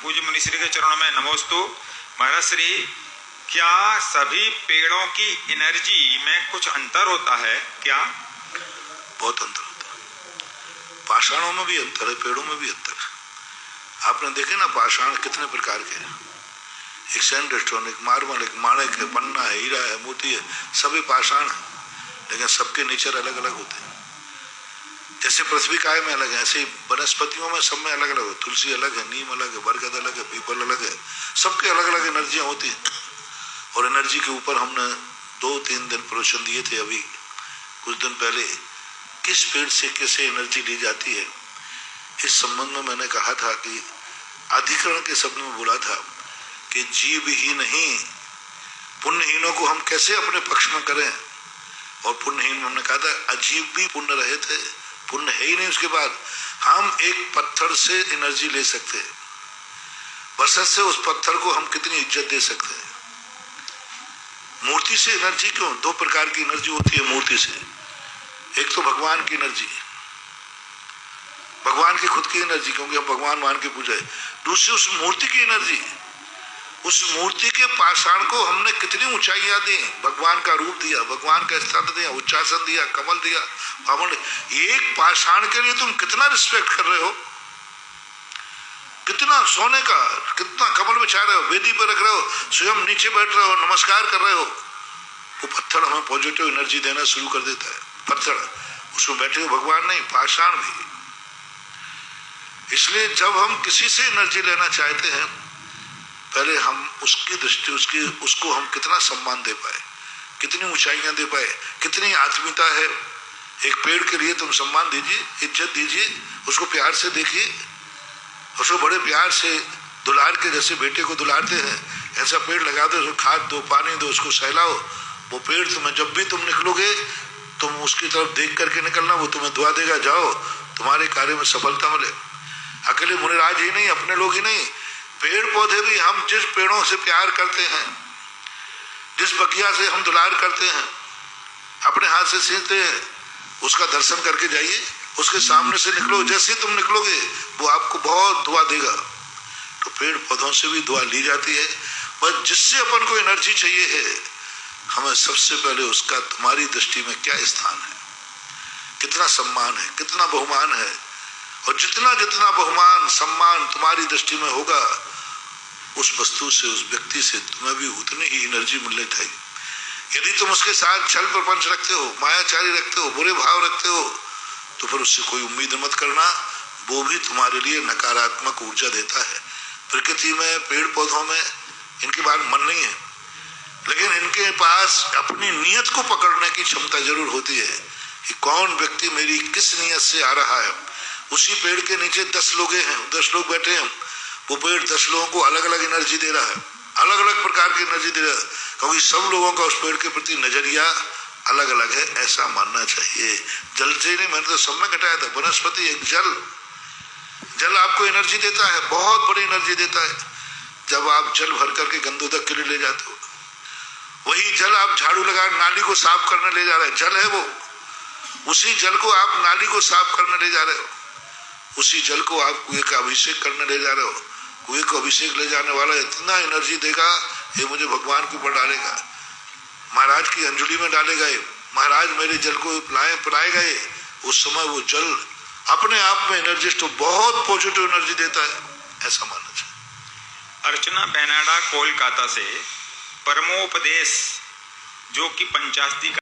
पूज्य मुनिश्री के चरणों में नमोस्तु। महाराज श्री, क्या सभी पेड़ों की एनर्जी में कुछ अंतर होता है क्या? बहुत अंतर होता है। पाषाणों में भी अंतर है, पेड़ों में भी अंतर है। आपने देखे ना पाषाण कितने प्रकार के हैं। एक सैंडस्टोन, एक मार्बल, एक माणिक है, पन्ना है, हीरा है, मोती है, सभी पाषाण है, लेकिन सबके नेचर अलग अलग होते हैं। जैसे पृथ्वी काय में अलग है, ऐसे वनस्पतियों में सब में अलग अलग है। तुलसी अलग है, नीम अलग है, बरगद अलग है, पीपल अलग है, सबके अलग अलग एनर्जियां होती हैं। और एनर्जी के ऊपर हमने 2-3 दिन प्रवचन दिए थे अभी कुछ दिन पहले, किस पेड़ से कैसे एनर्जी ली जाती है। इस संबंध में मैंने कहा था कि अधिकरण के शब्द में बोला था कि जीव ही नहीं, पुण्यहीनों को हम कैसे अपने पक्ष में करें। और पुण्यहीन हमने कहा था अजीब भी पुण्य रहे थे, पुण्य है ही नहीं। उसके बाद हम एक पत्थर से एनर्जी ले सकते हैं, बरसत से उस पत्थर को हम कितनी इज्जत दे सकते हैं। मूर्ति से एनर्जी क्यों? 2 प्रकार की एनर्जी होती है मूर्ति से। एक तो भगवान की एनर्जी, भगवान की खुद की एनर्जी, क्योंकि हम भगवान मान के पूजा है। दूसरी उस मूर्ति की एनर्जी, उस मूर्ति के पाषाण को हमने कितनी ऊंचाइयां दी, भगवान का रूप दिया, भगवान का स्तंभ दिया, उच्चासन दिया, कमल दिया, पावन। एक पाषाण के लिए तुम कितना रिस्पेक्ट कर रहे हो, कितना सोने का, कितना कमल बिछा रहे हो, वेदी पर रख रहे हो, स्वयं नीचे बैठ रहे हो, नमस्कार कर रहे हो। वो पत्थर हमें पॉजिटिव एनर्जी देना शुरू कर देता है। पत्थर, उसमें बैठे हुए भगवान नहीं, पाषाण भी। इसलिए जब हम किसी से एनर्जी लेना चाहते हैं, पहले हम उसकी दृष्टि, उसको हम कितना सम्मान दे पाए, कितनी ऊंचाइयां दे पाए, कितनी आत्मीयता है। एक पेड़ के लिए तुम सम्मान दीजिए, इज्जत दीजिए, उसको प्यार से देखिए, उसको बड़े प्यार से दुलार के, जैसे बेटे को दुलारते हैं, ऐसा पेड़ लगा दो, उसको खाद दो, पानी दो, उसको सहलाओ। वो पेड़ तुम्हें, जब भी तुम निकलोगे, तुम उसकी तरफ देख करके निकलना, वो तुम्हें दुआ देगा, जाओ तुम्हारे कार्य में सफलता मिले। अकेले मुनिराज ही नहीं, अपने लोग ही नहीं, पेड़ पौधे भी, हम जिस पेड़ों से प्यार करते हैं, जिस बगिया से हम दुलार करते हैं, अपने हाथ से सींचते हैं, उसका दर्शन करके जाइए, उसके सामने से निकलो, जैसे तुम निकलोगे वो आपको बहुत दुआ देगा। तो पेड़ पौधों से भी दुआ ली जाती है। बस जिससे अपन को एनर्जी चाहिए है, हमें सबसे पहले उसका तुम्हारी दृष्टि में क्या स्थान है, कितना सम्मान है, कितना बहुमान है। और जितना जितना बहुमान सम्मान तुम्हारी दृष्टि में होगा, उस वस्तु से, उस व्यक्ति से तुम्हें भी उतनी ही एनर्जी मिलनी चाहिए। यदि तुम उसके साथ छल प्रपंच रखते हो, मायाचारी रखते हो, बुरे भाव रखते हो, तो फिर उससे कोई उम्मीद मत करना, वो भी तुम्हारे लिए नकारात्मक ऊर्जा देता है। प्रकृति में, पेड़ पौधों में इनके बात मन नहीं है, लेकिन इनके पास अपनी नियत को पकड़ने की क्षमता जरूर होती है कि कौन व्यक्ति मेरी किस नियत से आ रहा है। उसी पेड़ के नीचे 10 लोग हैं, 10 लोग बैठे हैं, वो पेड़ 10 लोगों को अलग अलग एनर्जी दे रहा है, अलग अलग प्रकार की एनर्जी दे रहा है, क्योंकि सब लोगों का उस पेड़ के प्रति नजरिया अलग अलग है, ऐसा मानना चाहिए। जल से नहीं, मैंने तो सब में घटाया था, वनस्पति एक जल आपको एनर्जी देता है, बहुत बड़ी एनर्जी देता है। जब आप जल भर करके गंदोदक के लिए ले जाते हो, वही जल आप झाड़ू लगा नाली को साफ करने ले जा रहे हैं, जल है वो। उसी जल को आप नाली को साफ करने ले जा रहे हो, उसी जल को आप कुएं का अभिषेक करने ले जा रहे हो। कुएं को अभिषेक ले जाने वाला इतना एनर्जी देगा, ये मुझे भगवान के ऊपर डालेगा, महाराज की अंजलि में डालेगा, महाराज मेरे जल को पिलाए गए, उस समय वो जल अपने आप में एनर्जिस्ट, बहुत पॉजिटिव एनर्जी देता है, ऐसा मानना चाहिए। अर्चना बेनाडा कोलकाता से परमोपदेश, जो कि पंचास्ती